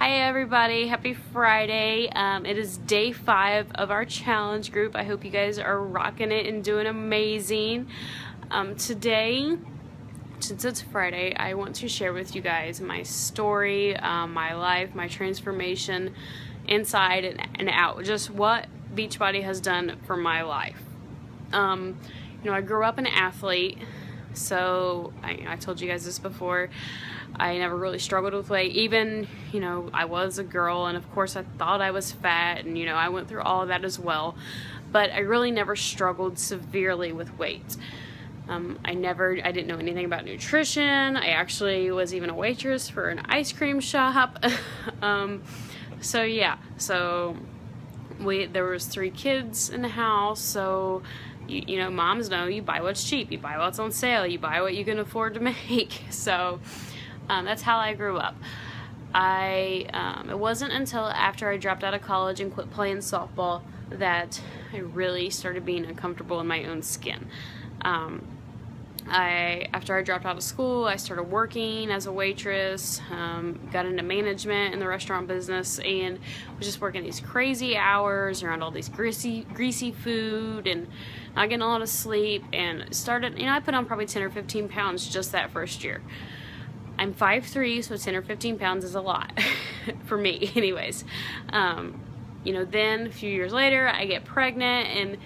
Hi everybody, happy Friday. It is day 5 of our challenge group. I hope you guys are rocking it and doing amazing. Today, since it's Friday, I want to share with you guys my story, my life, my transformation inside and out, just what Beachbody has done for my life. I grew up an athlete, so I told you guys this before. I never really struggled with weight. Even, I was a girl, and of course I thought I was fat, and I went through all of that as well. But I really never struggled severely with weight. I didn't know anything about nutrition. I actually was even a waitress for an ice cream shop. So there was 3 kids in the house, so moms know you buy what's cheap, you buy what's on sale, you buy what you can afford to make. So that's how I grew up. It wasn't until after I dropped out of college and quit playing softball that I really started being uncomfortable in my own skin. After I dropped out of school, I started working as a waitress, got into management in the restaurant business, and was just working these crazy hours around all these greasy food and not getting a lot of sleep, and started, I put on probably 10 or 15 pounds just that first year. I'm 5'3", so 10 or 15 pounds is a lot for me anyways. Then a few years later, I get pregnant, and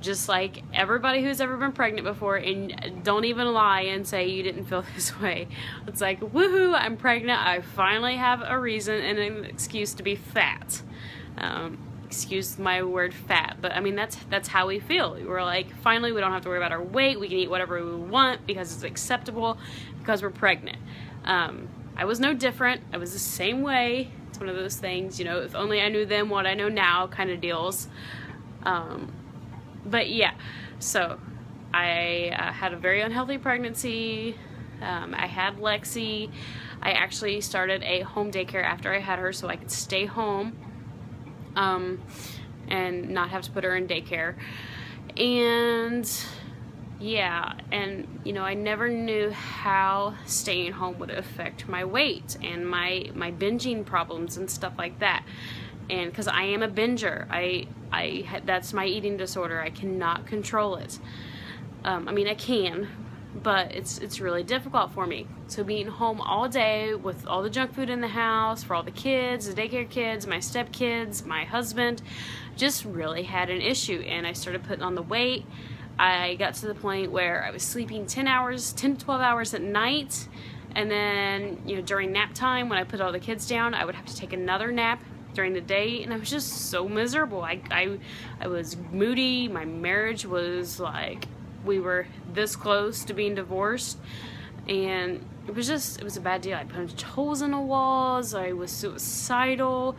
just like everybody who's ever been pregnant before, and don't even lie and say you didn't feel this way. It's like, woohoo, I'm pregnant. I finally have a reason and an excuse to be fat. Excuse my word fat, but that's how we feel. We're like, finally, we don't have to worry about our weight. We can eat whatever we want because it's acceptable because we're pregnant. I was no different. I was the same way. It's one of those things, if only I knew then what I know now kind of deals. But yeah, so I had a very unhealthy pregnancy. I had Lexi. I actually started a home daycare after I had her so I could stay home and not have to put her in daycare. And yeah, and I never knew how staying home would affect my weight and my binging problems and stuff like that. And because I am a binger, that's my eating disorder. I cannot control it. I can, but it's really difficult for me. So being home all day with all the junk food in the house for all the kids, the daycare kids, my stepkids, my husband, just really had an issue. And I started putting on the weight. I got to the point where I was sleeping 10 to 12 hours at night. And then, during nap time, when I put all the kids down, I would have to take another nap during the day, and I was just so miserable. I was moody. My marriage was like, we were this close to being divorced, and it was a bad deal. I punched holes in the walls. I was suicidal.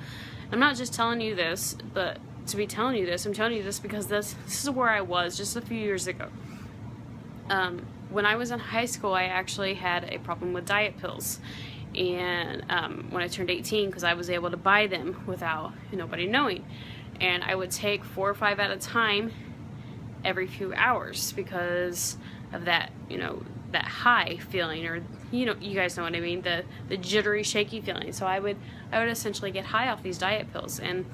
I'm not just telling you this, but to be telling you this, I'm telling you this because this is where I was just a few years ago. When I was in high school, I actually had a problem with diet pills. And when I turned 18, because I was able to buy them without nobody knowing, and I would take 4 or 5 at a time every few hours because of that that high feeling, or you guys know what I mean, the jittery, shaky feeling. So I would essentially get high off these diet pills. And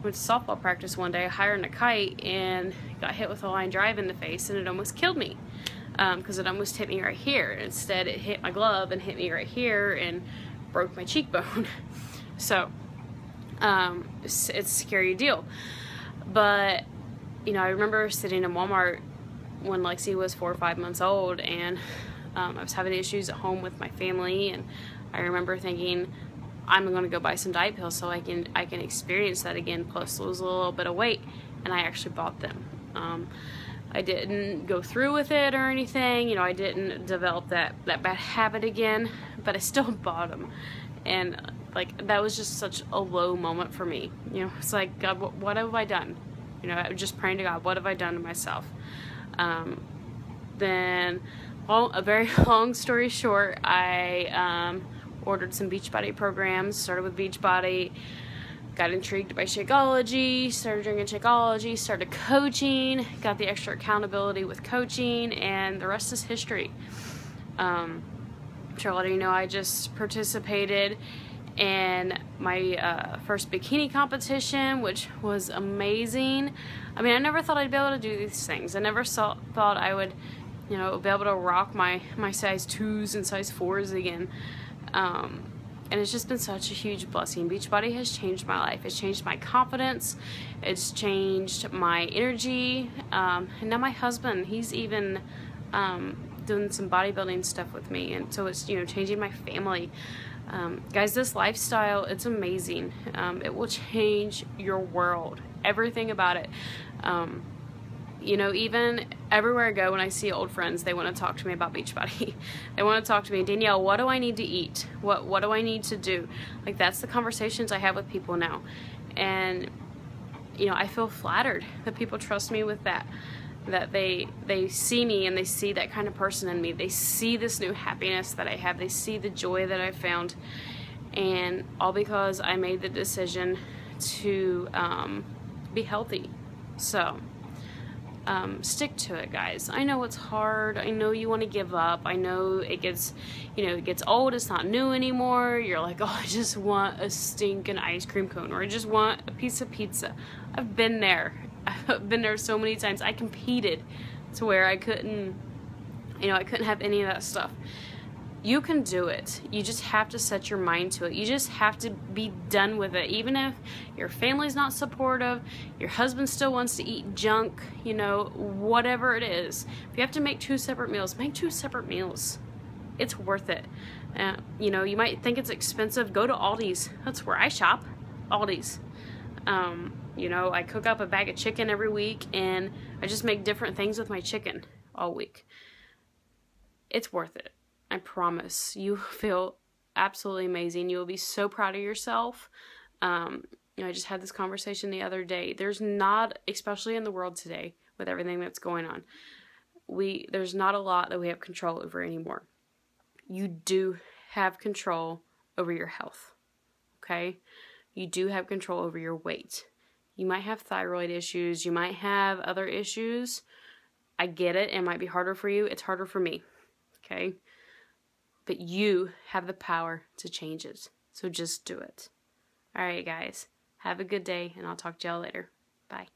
went to softball practice one day, higher than a kite, and got hit with a line drive in the face, and it almost killed me. Because it almost hit me right here. Instead, it hit my glove and hit me right here and broke my cheekbone. So, it's a scary deal. But, I remember sitting in Walmart when Lexi was 4 or 5 months old, and I was having issues at home with my family, and I remember thinking, I'm going to go buy some diet pills so I can experience that again, plus lose a little bit of weight. And I actually bought them. I didn't go through with it or anything, I didn't develop that bad habit again, but I still bought them. And that was just such a low moment for me. It's like, God, what have I done? I was just praying to God, what have I done to myself? Then, a very long story short, I ordered some Beachbody programs, started with Beachbody, got intrigued by Shakeology, started drinking Shakeology, started coaching, got the extra accountability with coaching, and the rest is history. I'm sure a lot of you know I just participated and my first bikini competition, which was amazing. I mean, I never thought I'd be able to do these things. I never thought I would, you know, be able to rock my size 2s and size 4s again. And it's just been such a huge blessing. Beachbody has changed my life. It's changed my confidence. It's changed my energy. And now my husband, he's even doing some bodybuilding stuff with me. And so it's, you know, changing my family. Guys, this lifestyle, it's amazing. It will change your world. Everything about it. You know, even everywhere I go, when I see old friends, they want to talk to me about Beachbody. They want to talk to me, Danielle, what do I need to eat? What do I need to do? Like, that's the conversations I have with people now. And, you know, I feel flattered that people trust me with that. That they see me and they see that kind of person in me. They see this new happiness that I have. They see the joy that I found. And all because I made the decision to be healthy. So stick to it, guys. I know it's hard. I know you want to give up. I know it gets, you know, it gets old. It's not new anymore. You're like, oh, I just want a stinking ice cream cone, or I just want a piece of pizza. I've been there. I've been there so many times. I competed to where I couldn't, you know, I couldn't have any of that stuff. You can do it. You just have to set your mind to it. You just have to be done with it. Even if your family's not supportive, your husband still wants to eat junk, you know, whatever it is. If you have to make 2 separate meals, make 2 separate meals. It's worth it. You know, you might think it's expensive. Go to Aldi's. That's where I shop. Aldi's. You know, I cook up a bag of chicken every week, and I just make different things with my chicken all week. It's worth it. I promise. You feel absolutely amazing. You will be so proud of yourself. You know, I just had this conversation the other day. There's not, especially in the world today with everything that's going on, there's not a lot that we have control over anymore. You do have control over your health. Okay? You do have control over your weight. You might have thyroid issues. You might have other issues. I get it. It might be harder for you. It's harder for me. Okay? But you have the power to change it. So just do it. All right, guys. Have a good day, and I'll talk to y'all later. Bye.